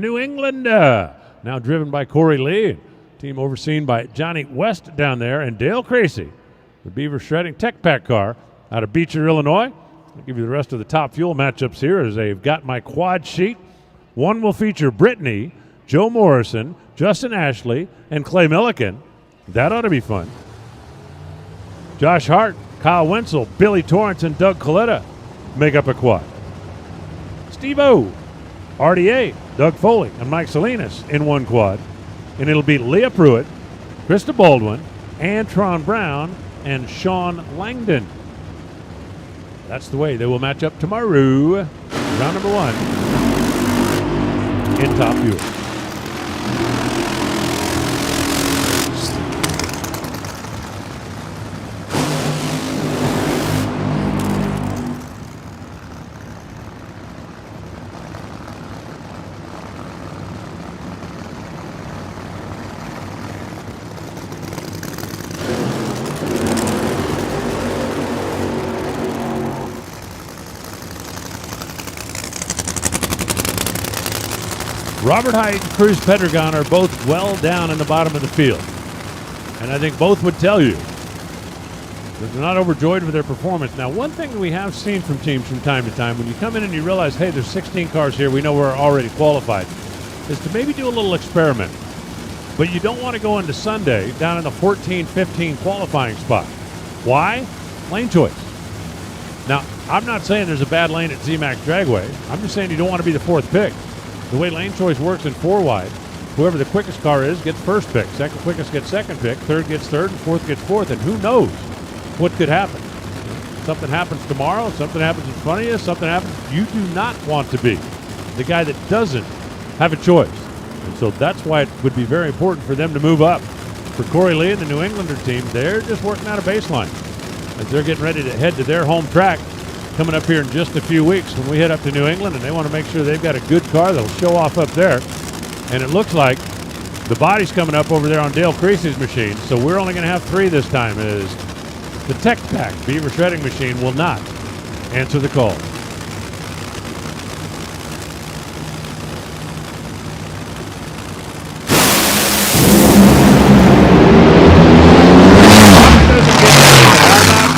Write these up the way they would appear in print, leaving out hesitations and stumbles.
New England, now driven by Corey Lee. Team overseen by Johnny West down there and Dale Creasy. The Beaver Shredding Tech Pack car out of Beecher, Illinois. I'll give you the rest of the top fuel matchups here as they've got my quad sheet. One will feature Brittany, Joe Morrison, Justin Ashley, and Clay Milliken. That ought to be fun. Josh Hart, Kyle Wenzel, Billy Torrance, and Doug Coletta make up a quad. Steve-O, RDA, Doug Foley, and Mike Salinas in one quad. And it'll be Leah Pruitt, Krista Baldwin, Antron Brown, and Sean Langdon. That's the way they will match up tomorrow. Round number one in top fuel. Robert Height and Cruz Pedregon are both well down in the bottom of the field. And I think both would tell you that they're not overjoyed with their performance. Now, one thing we have seen from teams from time to time, when you come in and you realize, hey, there's 16 cars here, we know we're already qualified, is to maybe do a little experiment. But you don't want to go into Sunday down in the 14-15 qualifying spot. Why? Lane choice. Now, I'm not saying there's a bad lane at ZMAX Dragway. I'm just saying you don't want to be the fourth pick. The way lane choice works in four wide, whoever the quickest car is gets first pick, second quickest gets second pick, third gets third, and fourth gets fourth, and who knows what could happen. Something happens tomorrow, something happens in front of you, something happens. You do not want to be the guy that doesn't have a choice. And so that's why it would be very important for them to move up. For Corey Lee and the New Englander team, they're just working out a baseline as they're getting ready to head to their home track coming up here in just a few weeks when we head up to New England, and they want to make sure they've got a good car that'll show off up there. And it looks like the body's coming up over there on Dale Creasy's machine, so we're only going to have three this time, as the Tech Pack Beaver Shredding machine will not answer the call.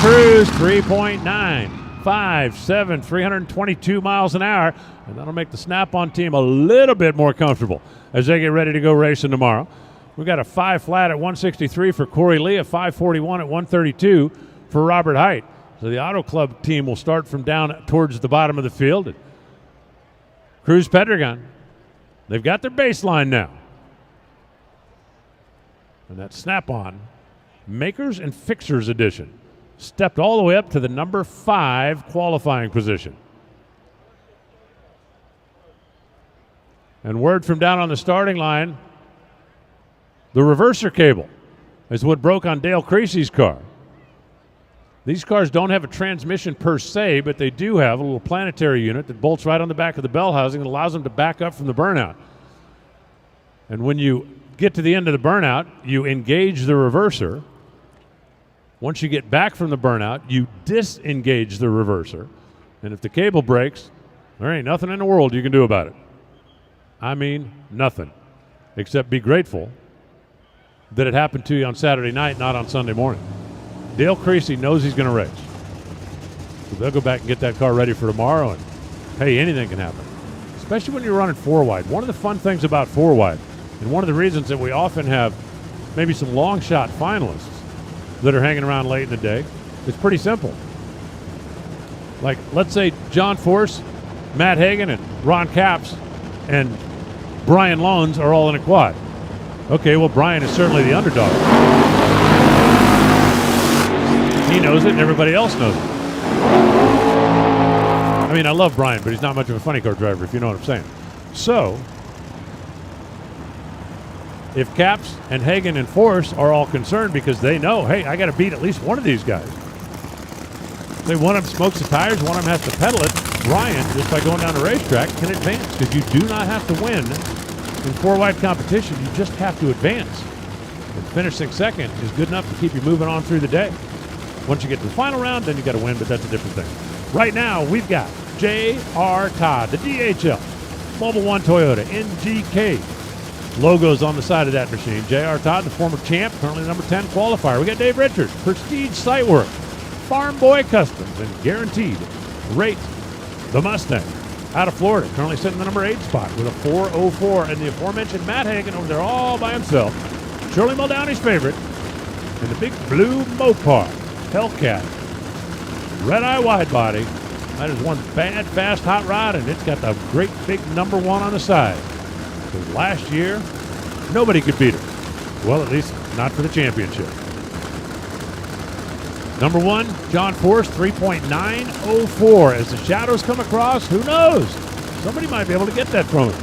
Cruise 3.9. 5.7, 322 miles an hour, and that'll make the Snap-on team a little bit more comfortable as they get ready to go racing tomorrow. We've got a 5 flat at 163 for Corey Lee, a 541 at 132 for Robert Height. So the Auto Club team will start from down towards the bottom of the field. Cruz Pedregon, they've got their baseline now. And that Snap-on Makers and Fixers edition stepped all the way up to the number 5 qualifying position. And word from down on the starting line, the reverser cable is what broke on Dale Creasy's car. These cars don't have a transmission per se, but they do have a little planetary unit that bolts right on the back of the bell housing and allows them to back up from the burnout. And when you get to the end of the burnout, you engage the reverser. Once you get back from the burnout, you disengage the reverser. And if the cable breaks, there ain't nothing in the world you can do about it. I mean, nothing. Except be grateful that it happened to you on Saturday night, not on Sunday morning. Dale Creasy knows he's going to race. So they'll go back and get that car ready for tomorrow, and hey, anything can happen. Especially when you're running 4 wide. One of the fun things about 4 wide, and one of the reasons that we often have maybe some long shot finalists that are hanging around late in the day, it's pretty simple. Like, let's say John Force, Matt Hagan, and Ron Capps and Brian Lones are all in a quad. Okay, well, Brian is certainly the underdog. He knows it, and everybody else knows it. I mean, I love Brian, but he's not much of a funny car driver, if you know what I'm saying. So, if Capps and Hagan and Force are all concerned because they know, hey, I got to beat at least one of these guys. Say one of them smokes the tires, one of them has to pedal it. Brian, just by going down the racetrack, can advance because you do not have to win in 4-wide competition. You just have to advance. And finishing second is good enough to keep you moving on through the day. Once you get to the final round, then you got to win, but that's a different thing. Right now, we've got J.R. Todd, the DHL Mobil 1 Toyota, NGK. Logos on the side of that machine. J.R. Todd, the former champ, currently number 10 qualifier. We got Dave Richards, Prestige Site Work, Farm Boy Customs, and Guaranteed Rate, the Mustang, out of Florida, currently sitting in the number 8 spot with a 404. And the aforementioned Matt Hagan over there all by himself. Shirley Muldowney's favorite, and the big blue Mopar Hellcat red eye wide body. That is one bad, fast, hot rod, and it's got the great big number 1 on the side. Because last year, nobody could beat her. Well, at least not for the championship. Number 1, John Force, 3.904. As the shadows come across, who knows? Somebody might be able to get that from him.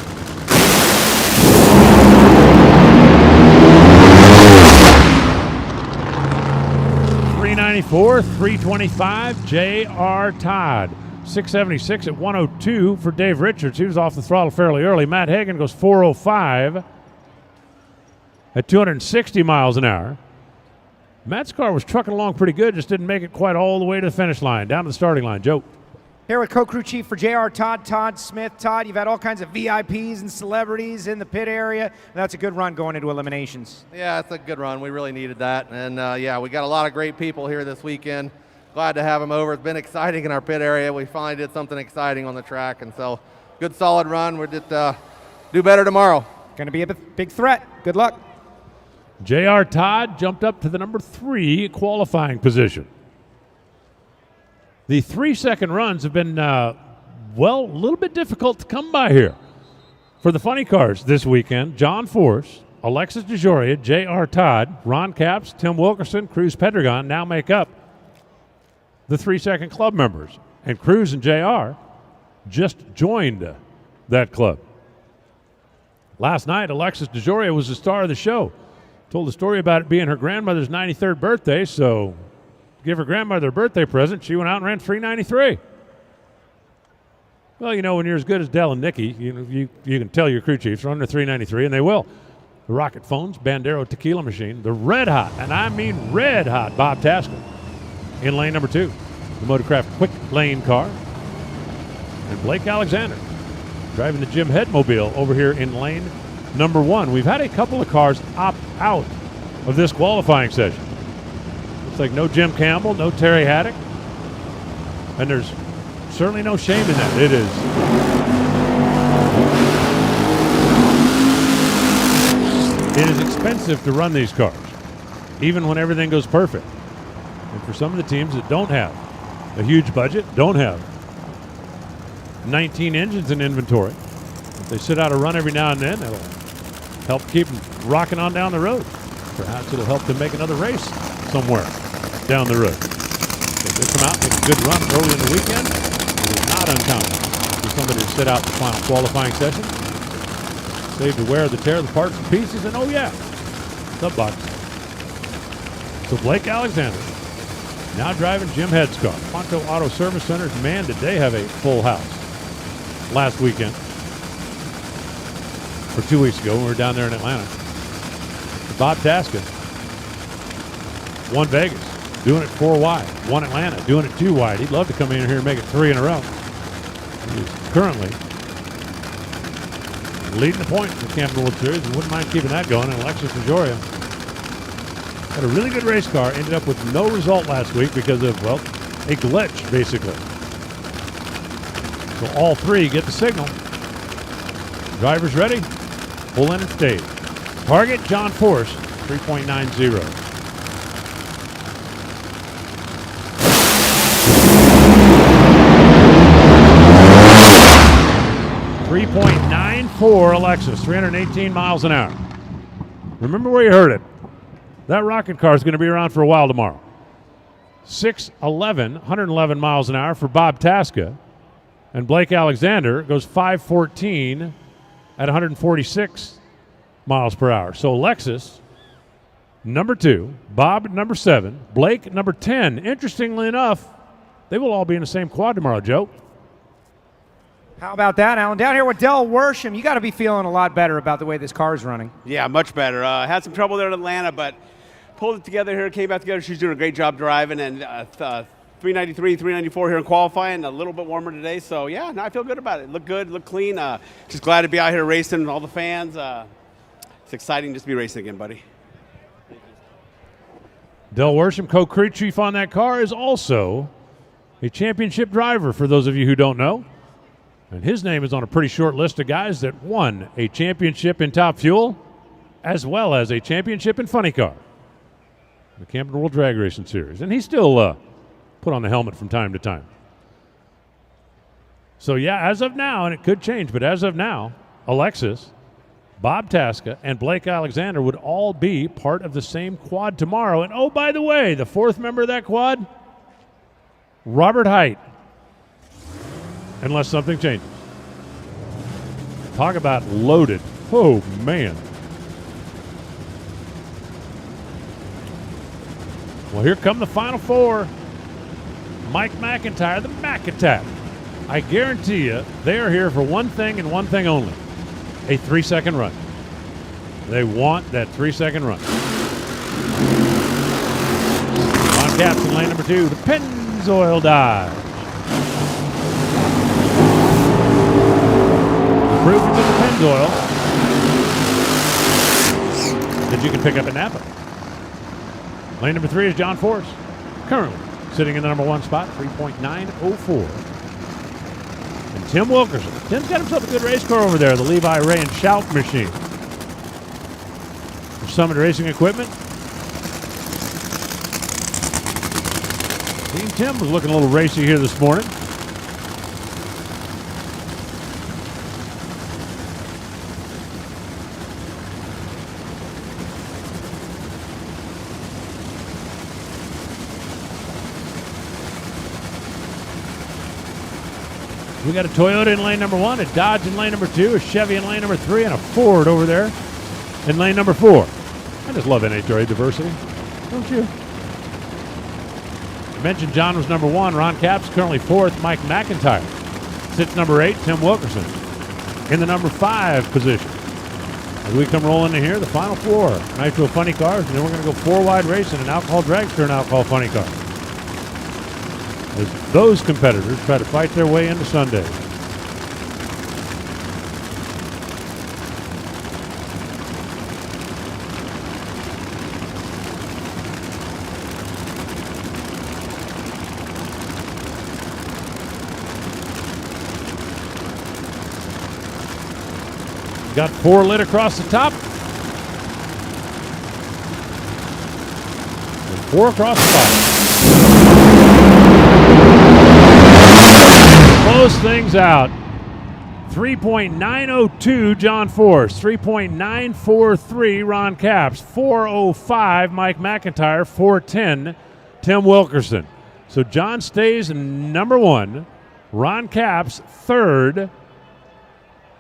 $394, $325, J.R. Todd. 676 at 102 for Dave Richards. He was off the throttle fairly early. Matt Hagan goes 405 at 260 miles an hour. Matt's car was trucking along pretty good, just didn't make it quite all the way to the finish line, down to the starting line. Joe. Here with co-crew chief for JR Todd, Todd Smith. Todd, you've had all kinds of VIPs and celebrities in the pit area. That's a good run going into eliminations. Yeah, it's a good run. We really needed that. And yeah, we got a lot of great people here this weekend. Glad to have them over. It's been exciting in our pit area. We finally did something exciting on the track. And so, good solid run. We'll just do better tomorrow. Going to be a big threat. Good luck. J.R. Todd jumped up to the number 3 qualifying position. The 3-second runs have been, well, a little bit difficult to come by here. For the funny cars this weekend, John Force, Alexis DeJoria, J.R. Todd, Ron Capps, Tim Wilkerson, Cruz Pedregon now make up the 3-second club members. And Cruz and J.R. just joined that club. Last night, Alexis DeJoria was the star of the show. Told the story about it being her grandmother's 93rd birthday, so to give her grandmother a birthday present, she went out and ran 393. Well, you know, when you're as good as Dell and Nikki, you can tell your crew chiefs run the 393, and they will. The Rocket Phones, Bandero Tequila Machine, the red hot, and I mean red hot, Bob Tasker in lane number 2. The Motorcraft Quick Lane car. And Blake Alexander driving the Jim Headmobile over here in lane number 1. We've had a couple of cars opt out of this qualifying session. Looks like no Jim Campbell, no Terry Haddock. And there's certainly no shame in that. It is expensive to run these cars, even when everything goes perfect. And for some of the teams that don't have a huge budget, don't have 19 engines in inventory, if they sit out a run every now and then, it'll help keep them rocking on down the road. Perhaps it'll help them make another race somewhere down the road. If they come out and make a good run early in the weekend, it is not uncommon for somebody to sit out the final qualifying session, save the wear, the tear, the parts and pieces, and oh yeah, the bucks. So Blake Alexander now driving Jim Head's car. Ponto Auto Service Centers, man, did they have a full house last weekend. Or 2 weeks ago when we were down there in Atlanta. Bob Tasker won Vegas, doing it 4 wide. Won Atlanta, doing it 2 wide. He'd love to come in here and make it 3 in a row. He is currently leading the points in the Camping World Series and wouldn't mind keeping that going. And Alexis DeJoria had a really good race car, ended up with no result last week because of, well, a glitch, basically. So all 3 get the signal. Drivers ready, pull in and stage. Target, John Force, 3.90. .94 Alexis, 318 miles an hour. Remember where you heard it. That rocket car is going to be around for a while tomorrow. 611, 111 miles an hour for Bob Tasker. And Blake Alexander goes 514 at 146 miles per hour. So Alexis, number 2, Bob, number 7, Blake, number 10. Interestingly enough, they will all be in the same quad tomorrow, Joe. How about that, Alan? Down here with Del Worsham, you got to be feeling a lot better about the way this car is running. Yeah, much better. Had some trouble there in Atlanta, but pulled it together here, came back together. She's doing a great job driving, and 393, 394 here in qualifying, a little bit warmer today. So, yeah, no, I feel good about it. Look good, look clean. Just glad to be out here racing with all the fans. It's exciting just to be racing again, buddy. Del Worsham, co-crew chief on that car, is also a championship driver, for those of you who don't know. And his name is on a pretty short list of guys that won a championship in Top Fuel, as well as a championship in Funny Car, the Camping World Drag Racing Series. And he still put on the helmet from time to time. So, yeah, as of now, and it could change, but as of now, Alexis, Bob Tasca, and Blake Alexander would all be part of the same quad tomorrow. And, oh, by the way, the fourth member of that quad, Robert Height, unless something changes. Talk about loaded. Oh, man. Well, here come the final four. Mike McIntyre, the Mac Attack. I guarantee you they are here for one thing and one thing only, a 3-second run. They want that 3-second run. On caps in lane number 2, the Pennzoil Dive. Proof it's in the Pennzoil that you can pick up in Napa. Lane number 3 is John Force, currently sitting in the number 1 spot, 3.904. And Tim Wilkerson. Tim's got himself a good race car over there, the Levi Ray and Shout machine. For Summit Racing Equipment. Team Tim was looking a little racy here this morning. We got a Toyota in lane number 1, a Dodge in lane number 2, a Chevy in lane number 3, and a Ford over there in lane number 4. I just love NHRA diversity, don't you? I mentioned John was number 1. Ron Capps currently 4th. Mike McIntyre sits number 8. Tim Wilkerson in the number 5 position. As we come rolling in here, the final 4 Nitro Funny Cars, and then we're going to go 4-wide racing, an alcohol dragster and alcohol funny car. As those competitors try to fight their way into Sunday. Got 4 lit across the top. And 4 across the bottom. Close things out. 3.902 John Force, 3.943 Ron Capps, 405 Mike McIntyre, 410 Tim Wilkerson. So John stays in number 1, Ron Capps 3rd,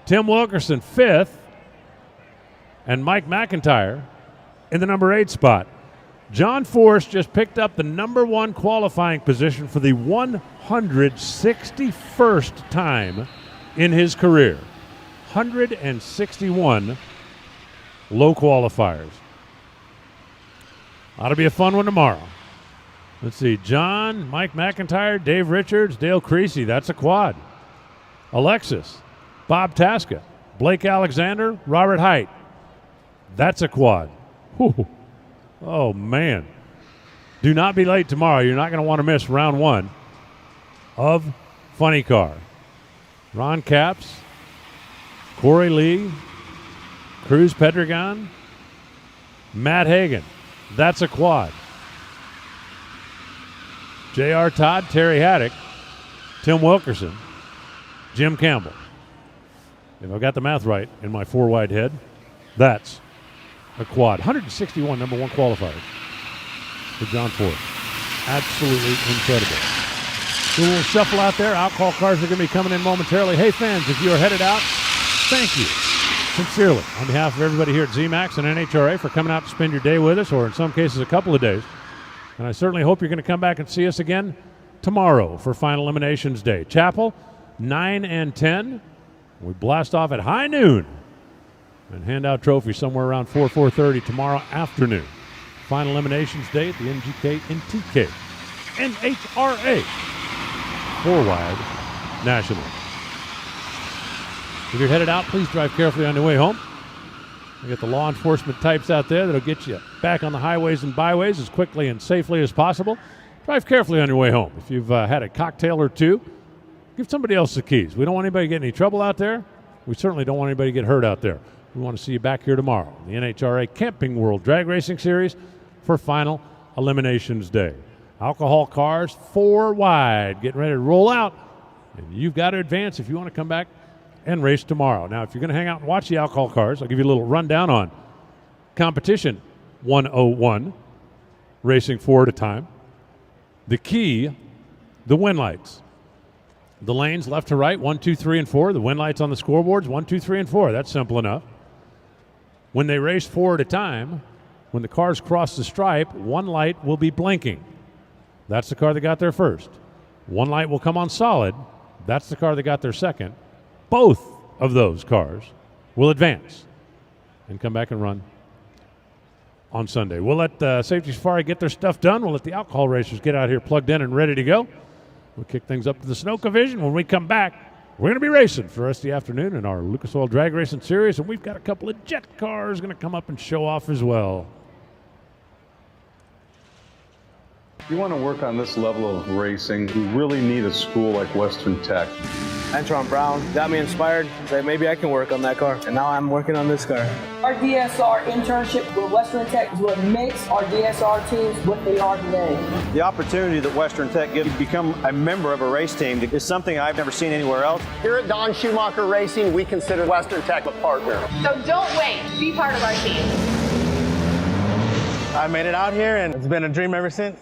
Tim Wilkerson 5th, and Mike McIntyre in the number 8 spot. John Force just picked up the number 1 qualifying position for the 161st time in his career. 161 low qualifiers. Ought to be a fun one tomorrow. Let's see, John, Mike McIntyre, Dave Richards, Dale Creasy, that's a quad. Alexis, Bob Tasca, Blake Alexander, Robert Height, that's a quad. Whew. Oh, man. Do not be late tomorrow. You're not going to want to miss round 1 of Funny Car. Ron Capps, Corey Lee, Cruz Pedregon, Matt Hagan. That's a quad. J.R. Todd, Terry Haddock, Tim Wilkerson, Jim Campbell. If I've got the math right in my 4-wide head, that's a quad. 161 number 1 qualifiers for John Ford. Absolutely incredible. So we'll shuffle out there. Alcohol cars are going to be coming in momentarily. Hey, fans, if you are headed out, thank you sincerely on behalf of everybody here at ZMAX and NHRA for coming out to spend your day with us, or in some cases a couple of days. And I certainly hope you're going to come back and see us again tomorrow for Final Eliminations Day. Chapel, 9 and 10. We blast off at high noon and hand out trophies somewhere around 4:30 tomorrow afternoon. Final Eliminations Day at the NGK in TK. NHRA 4-wide national. If you're headed out, please drive carefully on your way home. We got the law enforcement types out there that'll get you back on the highways and byways as quickly and safely as possible. Drive carefully on your way home. If you've had a cocktail or two, give somebody else the keys. We don't want anybody to get any trouble out there. We certainly don't want anybody to get hurt out there. We want to see you back here tomorrow, the NHRA Camping World Drag Racing Series for Final Eliminations Day. Alcohol cars 4 wide, getting ready to roll out. And you've got to advance if you want to come back and race tomorrow. Now, if you're going to hang out and watch the alcohol cars, I'll give you a little rundown on competition 101, racing 4 at a time. The key, the win lights. The lanes left to right, 1, 2, 3, and 4. The win lights on the scoreboards, 1, 2, 3, and 4. That's simple enough. When they race 4 at a time, when the cars cross the stripe, one light will be blinking. That's the car that got there first. One light will come on solid. That's the car that got there second. Both of those cars will advance and come back and run on Sunday. We'll let Safety Safari get their stuff done. We'll let the alcohol racers get out here plugged in and ready to go. We'll kick things up to the Sunoco Vision. When we come back, we're going to be racing for the rest of the afternoon in our Lucas Oil Drag Racing Series, and we've got a couple of jet cars going to come up and show off as well. If you want to work on this level of racing, you really need a school like Western Tech. Antron Brown got me inspired. Said maybe I can work on that car, and now I'm working on this car. Our DSR internship with Western Tech is what makes our DSR teams what they are today. The opportunity that Western Tech gives to become a member of a race team is something I've never seen anywhere else. Here at Don Schumacher Racing, we consider Western Tech a partner. So don't wait. Be part of our team. I made it out here, and it's been a dream ever since.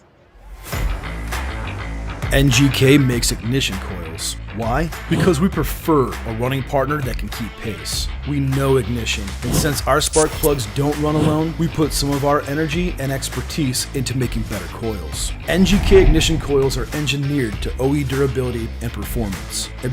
NGK makes ignition coils. Why? Because we prefer a running partner that can keep pace. We know ignition, and since our spark plugs don't run alone, we put some of our energy and expertise into making better coils. NGK ignition coils are engineered to OE durability and performance. And